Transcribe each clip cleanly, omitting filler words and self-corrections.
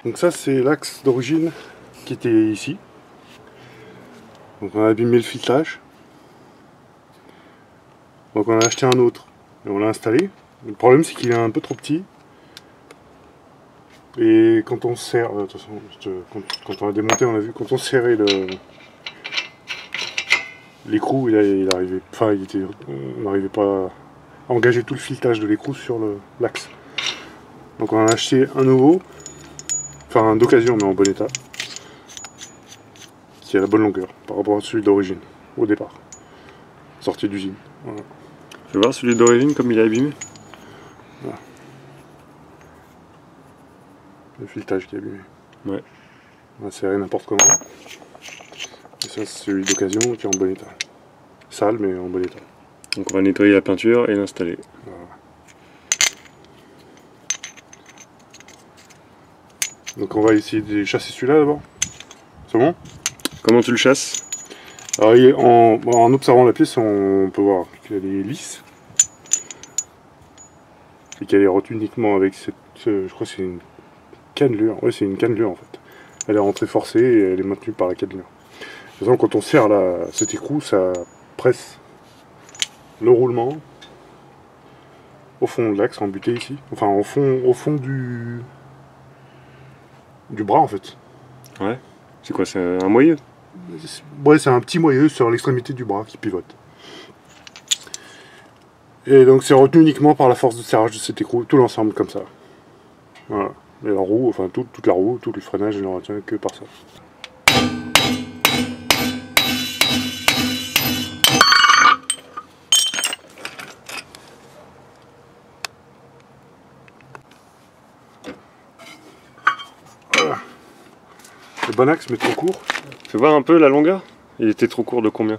Donc ça c'est l'axe d'origine qui était ici. Donc on a abîmé le filetage. Donc on a acheté un autre et on l'a installé. Le problème c'est qu'il est un peu trop petit. Et quand on serre, de toute façon, quand on a démonté, on a vu, quand on serrait l'écrou, il arrivait, enfin, on n'arrivait pas à engager tout le filetage de l'écrou sur l'axe. Donc on en a acheté un nouveau, enfin d'occasion mais en bon état, qui a la bonne longueur par rapport à celui d'origine, au départ, sorti d'usine. Voilà. Fais voir celui d'origine comme il est abîmé. Voilà. Le filetage qui est abîmé. Ouais. On a serré n'importe comment. Et ça c'est celui d'occasion qui est en bon état. Sale mais en bon état. Donc on va nettoyer la peinture et l'installer. Voilà. Donc on va essayer de chasser celui-là d'abord. C'est bon? Comment tu le chasses? Alors en observant la pièce, on peut voir qu'elle est lisse. Et qu'elle est retenue uniquement avec je crois que c'est une cannelure. Ouais, c'est une cannelure en fait. Elle est rentrée forcée et elle est maintenue par la cannelure. De toute façon, quand on serre cet écrou, ça presse le roulement au fond de l'axe embuté ici. Enfin, au fond du bras en fait. Ouais. C'est quoi, c'est un moyeu? Ouais, c'est un petit moyeu sur l'extrémité du bras qui pivote. Et donc c'est retenu uniquement par la force de serrage de cet écrou, tout l'ensemble comme ça. Voilà. Et la roue, enfin toute la roue, tout le freinage, je ne retient que par ça. Voilà. Le bon axe mais trop court. Fais voir un peu la longueur. Il était trop court de combien?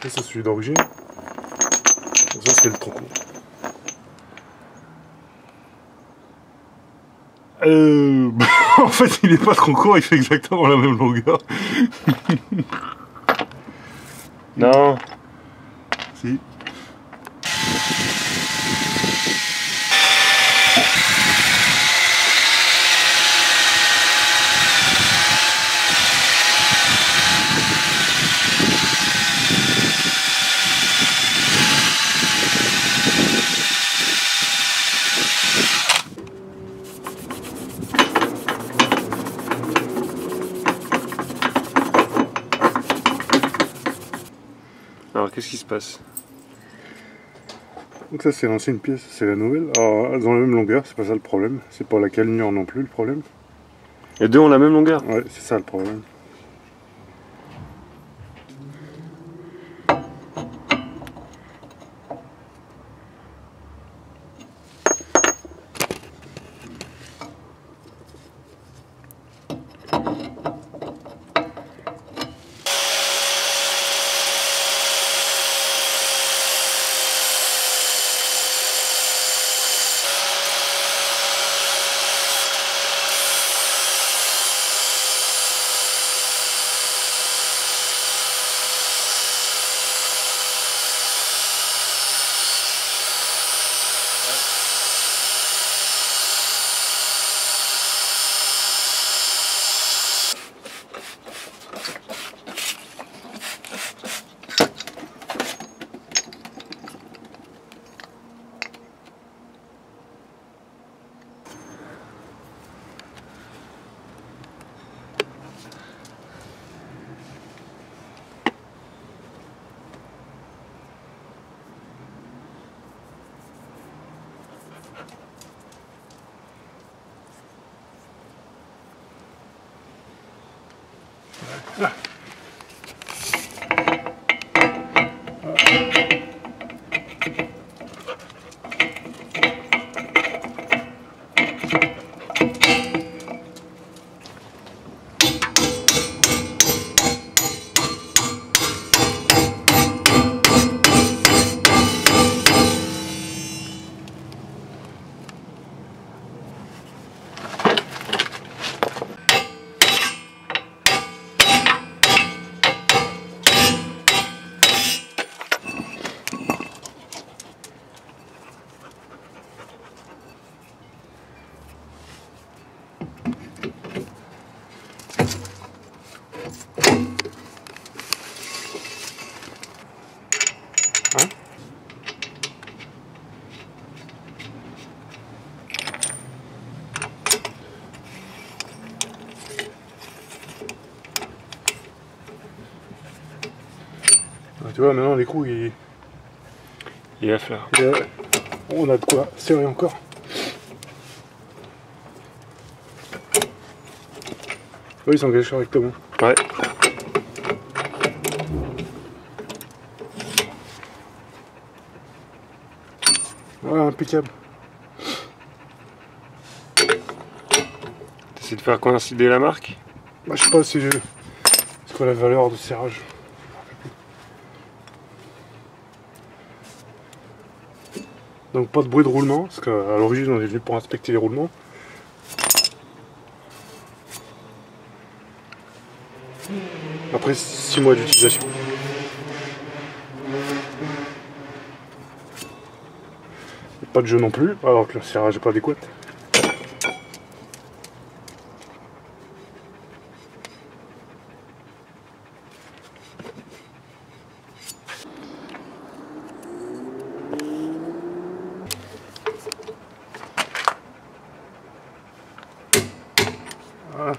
Ça c'est celui d'origine. Ça c'est le trop court. En fait il est pas trop court, il fait exactement la même longueur. Non. Si. Alors qu'est-ce qui se passe? Donc ça c'est l'ancienne pièce, c'est la nouvelle. Alors elles ont la même longueur, c'est pas ça le problème. C'est pas la cannelure non plus le problème. Les deux ont la même longueur? Ouais, c'est ça le problème. Hein? Tu vois, maintenant l'écrou Il est à fleur. on a de quoi serrer encore. Oui, il s'engage correctement. Ouais. Voilà, impeccable. T'essaies de faire coïncider la marque? Bah, je sais pas si c'est quoi la valeur de serrage. Donc pas de bruit de roulement, parce qu'à l'origine on est venu pour inspecter les roulements. Après 6 mois d'utilisation. Pas de jeu non plus, alors que le serrage n'est pas adéquat. Voilà.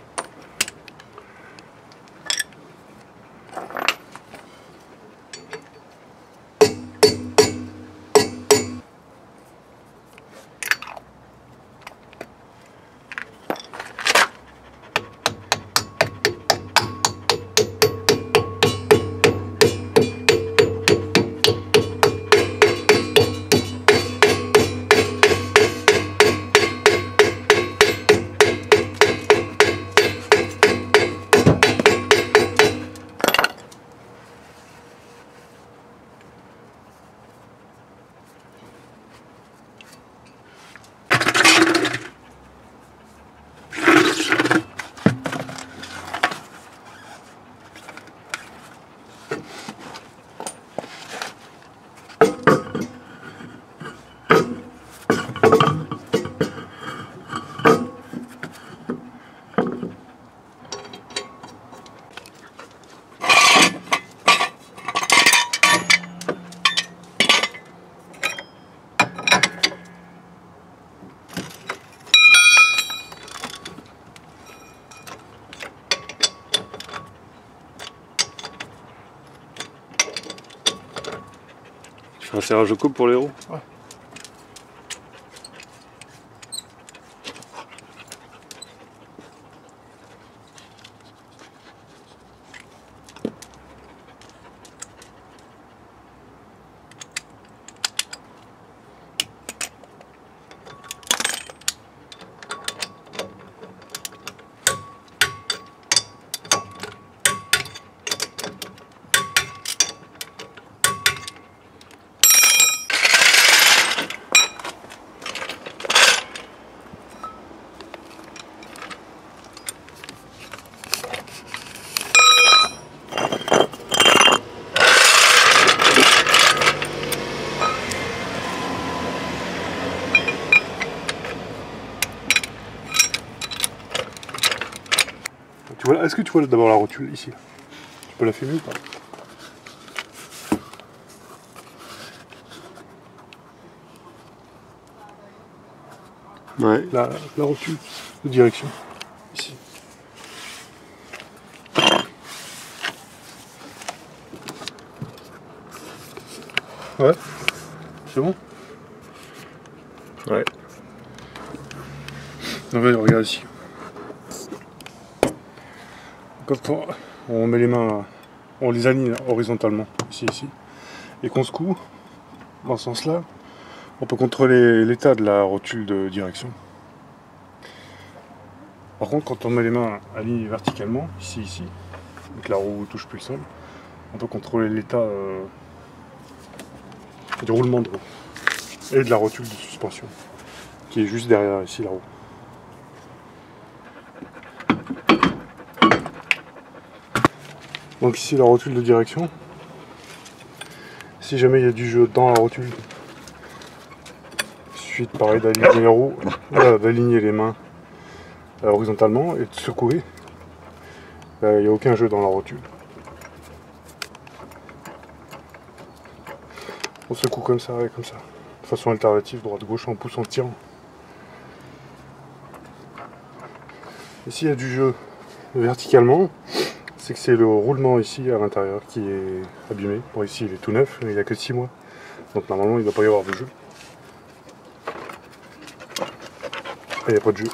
Tu fais un serrage au couple pour les roues? Ouais. Tu vois, est-ce que tu vois d'abord la rotule ici? Tu peux la filmer ou pas? Ouais. La rotule de direction, ici. Ouais, c'est bon? Ouais. Donc regarde ici. Quand on met les mains, on les aligne horizontalement, ici, et qu'on secoue dans ce sens-là, on peut contrôler l'état de la rotule de direction. Par contre, quand on met les mains alignées verticalement, ici, et que la roue touche plus le sol, on peut contrôler l'état du roulement de roue et de la rotule de suspension, qui est juste derrière ici la roue. Donc ici la rotule de direction. Si jamais il y a du jeu dans la rotule, il suffit de pareil d'aligner les roues, d'aligner les mains horizontalement et de secouer. Il n'y a aucun jeu dans la rotule. On secoue comme ça, ouais, comme ça. De façon alternative, droite-gauche, en poussant, en tirant. Ici, il y a du jeu verticalement. C'est que c'est le roulement ici à l'intérieur qui est abîmé. Bon, ici, il est tout neuf, mais il a que 6 mois. Donc normalement, il ne doit pas y avoir de jeu. Et il n'y a pas de jeu.